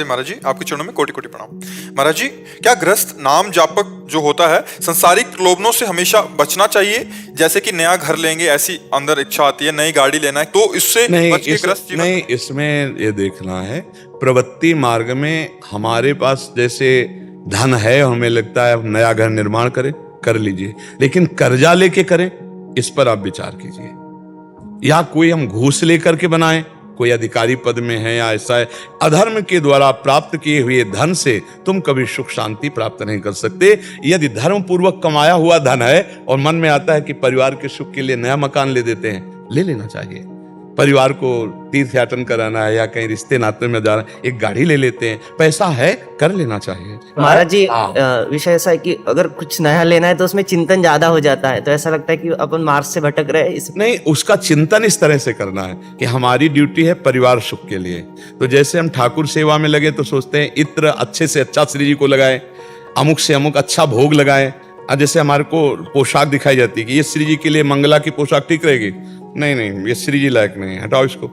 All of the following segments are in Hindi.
महाराज जी, आपके चरणों में कोटि कोटि प्रणाम। महाराज जी, क्या गृहस्थ नाम जापक जो होता है संसारिक प्रलोभनों से हमेशा बचना चाहिए? जैसे कि नया घर लेंगे, ऐसी अंदर इच्छा आती है, नई गाड़ी लेना है, तो इससे बच के गृहस्थ जीवन? नहीं, इसमें ये देखना है प्रवृत्ति मार्ग में हमारे पास जैसे धन है और हमें लगता है अब नया घर निर्माण करें, कर लीजिए, लेकिन कर्जा लेके करें, इस पर आप विचार कीजिए। या कोई हम घूस लेकर के बनाएं, कोई अधिकारी पद में है या ऐसा है, अधर्म के द्वारा प्राप्त किए हुए धन से तुम कभी सुख शांति प्राप्त नहीं कर सकते। यदि धर्म पूर्वक कमाया हुआ धन है और मन में आता है कि परिवार के सुख के लिए नया मकान ले देते हैं, ले लेना चाहिए। परिवार को तीर्थ यात्रा कराना है या कहीं रिश्ते नाते में जाना, एक गाड़ी ले लेते हैं, पैसा है, कर लेना चाहिए। महाराज जी, विषय ऐसा है कि अगर कुछ नया लेना है तो उसमें चिंतन ज्यादा हो जाता है, तो ऐसा लगता है कि अपन मार्ग से भटक रहे हैं। नहीं, उसका चिंतन इस तरह से करना है कि हमारी ड्यूटी है परिवार सुख के लिए। तो जैसे हम ठाकुर सेवा में लगे तो सोचते हैं इत्र अच्छे से अच्छा श्री जी को लगाए, अमुक से अमुक अच्छा भोग लगाए। जैसे हमारे को पोशाक दिखाई जाती है कि ये श्री जी के लिए मंगला की पोशाक ठीक रहेगी, नहीं नहीं ये श्री जी लायक नहीं है, हटाओ इसको,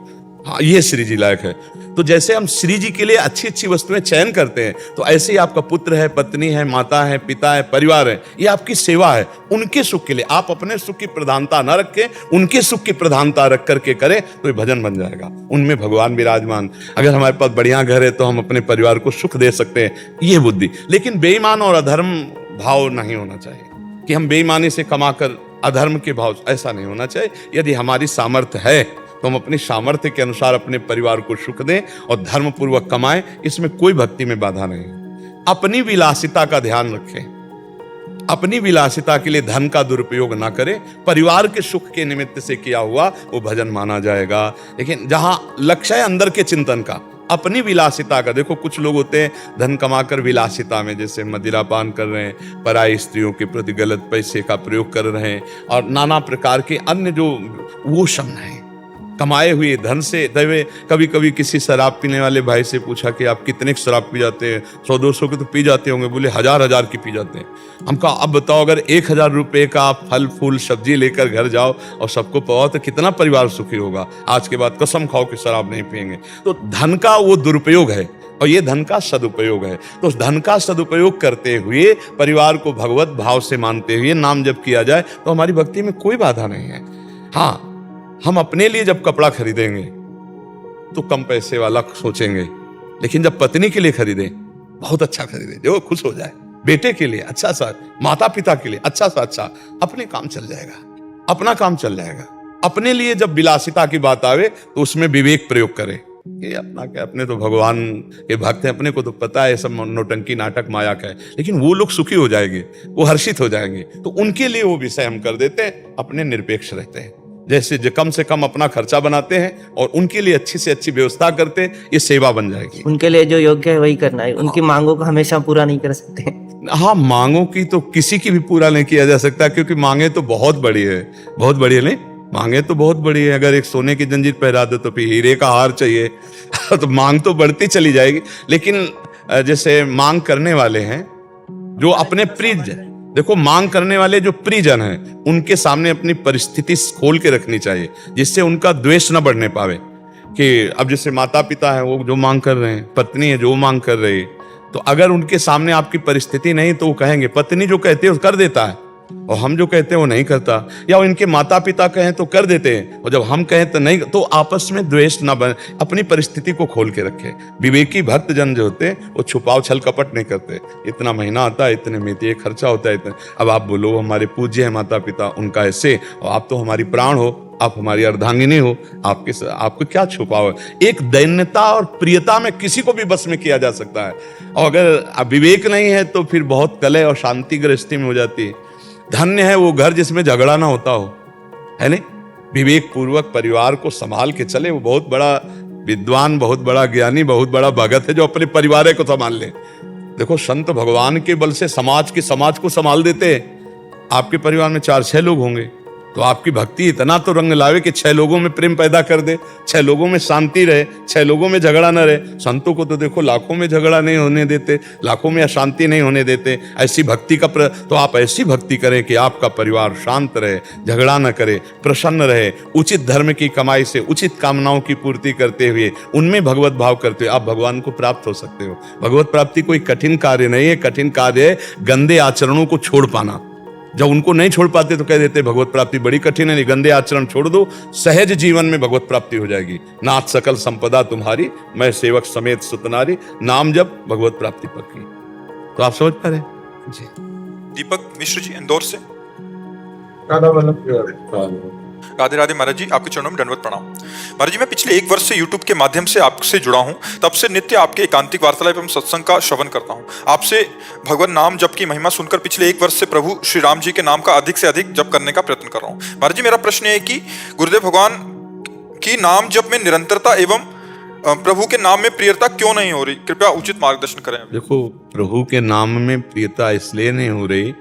हाँ ये श्री जी लायक है। तो जैसे हम श्री जी के लिए अच्छी अच्छी वस्तुएं चयन करते हैं, तो ऐसे ही आपका पुत्र है, पत्नी है, माता है, पिता है, परिवार है, ये आपकी सेवा है, उनके सुख के लिए। आप अपने सुख की प्रधानता न रखें, उनके सुख की प्रधानता रख करके करें, तो ये भजन बन जाएगा, उनमें भगवान विराजमान। अगर हमारे पास बढ़िया घर है तो हम अपने परिवार को सुख दे सकते हैं, ये बुद्धि। लेकिन बेईमान और अधर्म भाव नहीं होना चाहिए कि हम बेईमानी से कमाकर अधर्म के भाव, ऐसा नहीं होना चाहिए। यदि हमारी सामर्थ्य है तो हम अपनी सामर्थ्य के अनुसार अपने परिवार को सुख दें और धर्म पूर्वक कमाएं, इसमें कोई भक्ति में बाधा नहीं। अपनी विलासिता का ध्यान रखें, अपनी विलासिता के लिए धन का दुरुपयोग ना करें, परिवार के सुख के निमित्त से किया हुआ वो भजन माना जाएगा। लेकिन जहां लक्ष्य है अंदर के चिंतन का, अपनी विलासिता का, देखो कुछ लोग होते हैं धन कमाकर विलासिता में, जैसे मदिरापान कर रहे हैं, पराई स्त्रियों के प्रति गलत पैसे का प्रयोग कर रहे हैं और नाना प्रकार के अन्य जो वो शम है कमाए हुए धन से। कभी कभी किसी शराब पीने वाले भाई से पूछा कि आप कितने शराब पी जाते हैं? 100-200 के तो पी जाते होंगे। बोले 1000 की पी जाते हैं। हम कहा अब बताओ, अगर 1000 रुपए का आप फल फूल सब्जी लेकर घर जाओ और सबको पाओ तो कितना परिवार सुखी होगा। आज के बाद कसम खाओ कि शराब नहीं पिएंगे। तो धन का वो दुरुपयोग है और ये धन का सदुपयोग है। तो उस धन का सदुपयोग करते हुए परिवार को भगवत भाव से मानते हुए नाम जप किया जाए तो हमारी भक्ति में कोई बाधा नहीं है। हाँ, हम अपने लिए जब कपड़ा खरीदेंगे तो कम पैसे वाला सोचेंगे, लेकिन जब पत्नी के लिए खरीदें बहुत अच्छा खरीदें जो खुश हो जाए, बेटे के लिए अच्छा सा, माता पिता के लिए अच्छा सा अच्छा, अपने काम चल जाएगा, अपना काम चल जाएगा। अपने लिए जब विलासिता की बात आवे तो उसमें विवेक प्रयोग करें कि अपना क्या, अपने तो भगवान के भक्त हैं, अपने को तो पता है सब नौटंकी नाटक माया का है, लेकिन वो लोग सुखी हो जाएंगे, वो हर्षित हो जाएंगे, तो उनके लिए वो विषय हम कर देते हैं, अपने निरपेक्ष रहते हैं। जैसे जो कम से कम अपना खर्चा बनाते हैं और उनके लिए अच्छी से अच्छी व्यवस्था करते हैं, ये सेवा बन जाएगी। उनके लिए जो योग्य है वही करना है, उनकी मांगों को हमेशा पूरा नहीं कर सकते। हाँ, मांगों की तो किसी की भी पूरा नहीं किया जा सकता, क्योंकि मांगे तो बहुत बड़ी है, बहुत बड़ी है। नहीं, मांगे तो बहुत बड़ी है। अगर एक सोने की जंजीर पहरा दो तो फिर हीरे का हार चाहिए तो मांग तो बढ़ती चली जाएगी। लेकिन जैसे मांग करने वाले हैं जो अपने प्रिय, देखो मांग करने वाले जो प्रियजन हैं उनके सामने अपनी परिस्थिति खोल के रखनी चाहिए, जिससे उनका द्वेष न बढ़ने पावे। कि अब जैसे माता पिता है वो जो मांग कर रहे हैं, पत्नी है जो मांग कर रही है, तो अगर उनके सामने आपकी परिस्थिति नहीं तो वो कहेंगे, पत्नी जो कहती है वो कर देता है और हम जो कहते हैं वो नहीं करता, या इनके माता पिता कहें तो कर देते हैं और जब हम कहें तो नहीं, तो आपस में द्वेष ना बने। अपनी परिस्थिति को खोल के रखे। विवेकी भक्त जन जो होते हैं वो छुपाव छल कपट नहीं करते। इतना महीना आता है, इतने में ये खर्चा होता है, इतना। अब आप बोलो हमारे पूज्य है माता पिता, उनका ऐसे, और आप तो हमारी प्राण हो, आप हमारी अर्धांगिनी हो, आपको क्या छुपाव है। एक दैन्यता और प्रियता में किसी को भी बस में किया जा सकता है, और अगर विवेक नहीं है तो फिर बहुत कलह और शांति गृहस्थी में हो जाती है। धन्य है वो घर जिसमें झगड़ा ना होता हो, है नहीं। विवेक पूर्वक परिवार को संभाल के चले, वो बहुत बड़ा विद्वान, बहुत बड़ा ज्ञानी, बहुत बड़ा भगत है जो अपने परिवार को संभाल ले। देखो संत भगवान के बल से समाज को संभाल देते हैं। आपके परिवार में 4-6 लोग होंगे, तो आपकी भक्ति इतना तो रंग लावे कि 6 लोगों में प्रेम पैदा कर दे, 6 लोगों में शांति रहे, 6 लोगों में झगड़ा न रहे। संतों को तो देखो लाखों में झगड़ा नहीं होने देते, लाखों में अशांति नहीं होने देते। ऐसी भक्ति का तो आप ऐसी भक्ति करें कि आपका परिवार शांत रहे, झगड़ा न करे, प्रसन्न रहे, उचित धर्म की कमाई से उचित कामनाओं की पूर्ति करते हुए उनमें भगवत भाव करते हुए आप भगवान को प्राप्त हो सकते हो। भगवत प्राप्ति कोई कठिन कार्य नहीं है। कठिन कार्य है गंदे आचरणों को छोड़ पाना। जब उनको नहीं छोड़ पाते तो कह देते भगवत प्राप्ति बड़ी कठिन है। गंदे आचरण छोड़ दो, सहज जीवन में भगवत प्राप्ति हो जाएगी। नाथ सकल संपदा तुम्हारी, मैं सेवक समेत सुतनारी, नाम जब भगवत प्राप्ति पक्की। तो आप समझ पा रहे जी। दीपक मिश्र जी इंदौर से। राधे राधे महाराज जी, आपके चरणों में दंडवत प्रणाम। महाराज जी, मैं पिछले 1 वर्ष से यूट्यूब के माध्यम से आपसे जुड़ा हूं। तब से नित्य आपके एकांतिक वार्तालाप एवं सत्संग का श्रवण करता हूं। आपसे भगवान नाम जप की महिमा सुनकर पिछले 1 वर्ष से प्रभु श्री राम जी के नाम का अधिक से अधिक जप करने का प्रयत्न कर रहा हूं। महाराज जी, मेरा प्रश्न है कि गुरुदेव भगवान की नाम जप में निरंतरता एवं प्रभु के नाम में प्रियता क्यों नहीं हो रही? कृपया उचित मार्गदर्शन करें। देखो, प्रभु के नाम में प्रियता इसलिए नहीं हो रही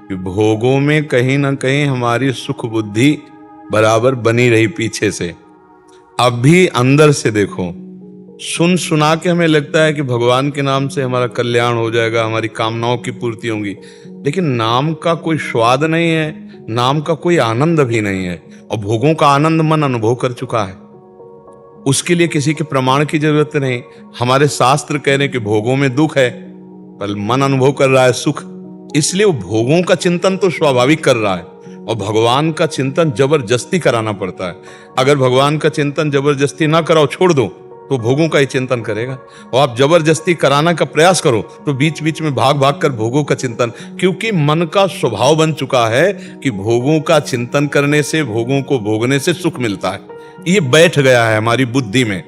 कि भोगों में कहीं ना कहीं हमारी सुख बुद्धि बराबर बनी रही पीछे से। अब भी अंदर से देखो, सुन सुना के हमें लगता है कि भगवान के नाम से हमारा कल्याण हो जाएगा, हमारी कामनाओं की पूर्ति होगी, लेकिन नाम का कोई स्वाद नहीं है, नाम का कोई आनंद भी नहीं है। और भोगों का आनंद मन अनुभव कर चुका है, उसके लिए किसी के प्रमाण की जरूरत नहीं। हमारे शास्त्र कह रहे हैं कि भोगों में दुख है, पर मन अनुभव कर रहा है सुख, इसलिए वो भोगों का चिंतन तो स्वाभाविक कर रहा है। और भगवान का चिंतन जबरदस्ती कराना पड़ता है। अगर भगवान का चिंतन जबरदस्ती ना कराओ, छोड़ दो, तो भोगों का ही चिंतन करेगा। और आप जबरदस्ती कराना का प्रयास करो तो बीच बीच में भाग भाग कर भोगों का चिंतन, क्योंकि मन का स्वभाव बन चुका है कि भोगों का चिंतन करने से, भोगों को भोगने से सुख मिलता है। ये बैठ गया है हमारी बुद्धि में।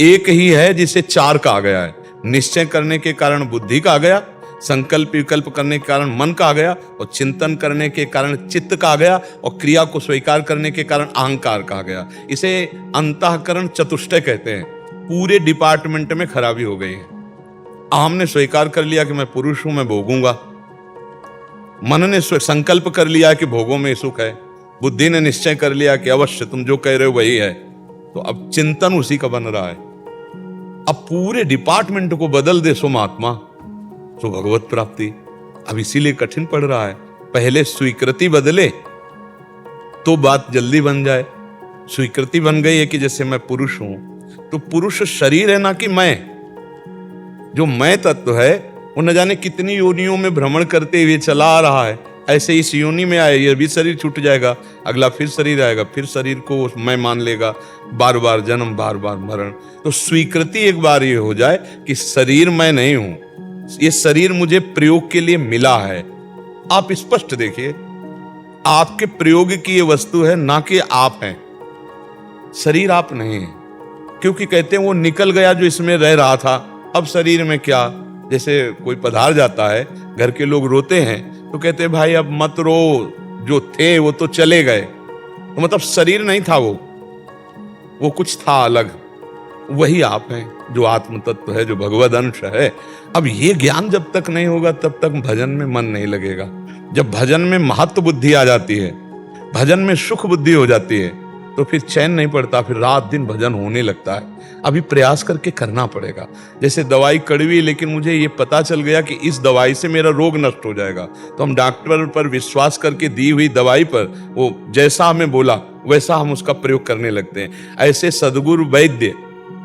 एक ही है जिसे 4 का आ गया है। निश्चय करने के कारण बुद्धि का आ गया, संकल्प विकल्प करने के कारण मन का आ गया, और चिंतन करने के कारण चित्त का आ गया, और क्रिया को स्वीकार करने के कारण अहंकार का आ गया। इसे अंतःकरण चतुष्टय कहते हैं। पूरे डिपार्टमेंट में खराबी हो गई है। हमने स्वीकार कर लिया कि मैं पुरुष हूं, मैं भोगूंगा। मन ने संकल्प कर लिया कि भोगों में सुख है। बुद्धि ने निश्चय कर लिया कि अवश्य तुम जो कह रहे हो वही है। तो अब चिंतन उसी का बन रहा है। अब पूरे डिपार्टमेंट को बदल दे सो महात्मा, तो भगवत प्राप्ति। अब इसीलिए कठिन पड़ रहा है। पहले स्वीकृति बदले तो बात जल्दी बन जाए। स्वीकृति बन गई है कि जैसे मैं पुरुष हूं, तो पुरुष शरीर है ना कि मैं। जो मैं तत्व है वो न जाने कितनी योनियों में भ्रमण करते हुए चला आ रहा है। ऐसे इस योनि में आए, ये भी शरीर छूट जाएगा, अगला फिर शरीर आएगा, फिर शरीर को मैं मान लेगा, बार बार जन्म, बार बार मरण। तो स्वीकृति एक बार ये हो जाए कि शरीर मैं नहीं हूं, ये शरीर मुझे प्रयोग के लिए मिला है। आप स्पष्ट देखिए, आपके प्रयोग की ये वस्तु है, ना कि आप हैं। शरीर आप नहीं है, क्योंकि कहते हैं वो निकल गया जो इसमें रह रहा था। अब शरीर में क्या, जैसे कोई पधार जाता है, घर के लोग रोते हैं तो कहते हैं भाई अब मत रो, जो थे वो तो चले गए। तो मतलब शरीर नहीं था वो कुछ था अलग। वही आप हैं जो आत्म तत्व है, जो भगवद अंश है। अब ये ज्ञान जब तक नहीं होगा तब तक भजन में मन नहीं लगेगा। जब भजन में महत्व बुद्धि आ जाती है, भजन में सुख बुद्धि हो जाती है, तो फिर चैन नहीं पड़ता, फिर रात दिन भजन होने लगता है। अभी प्रयास करके करना पड़ेगा। जैसे दवाई कड़वी, लेकिन मुझे ये पता चल गया कि इस दवाई से मेरा रोग नष्ट हो जाएगा, तो हम डॉक्टर पर विश्वास करके दी हुई दवाई पर वो जैसा हमें बोला वैसा हम उसका प्रयोग करने लगते हैं। ऐसे सद्गुरु वैद्य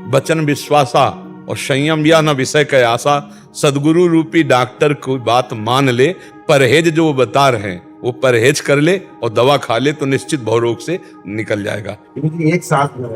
वचन विश्वासा और संयम या न विषय का आशा, सदगुरु रूपी डॉक्टर को बात मान ले, परहेज जो वो बता रहे हैं वो परहेज कर ले और दवा खा ले, तो निश्चित भवरोग से निकल जाएगा। एक साथ में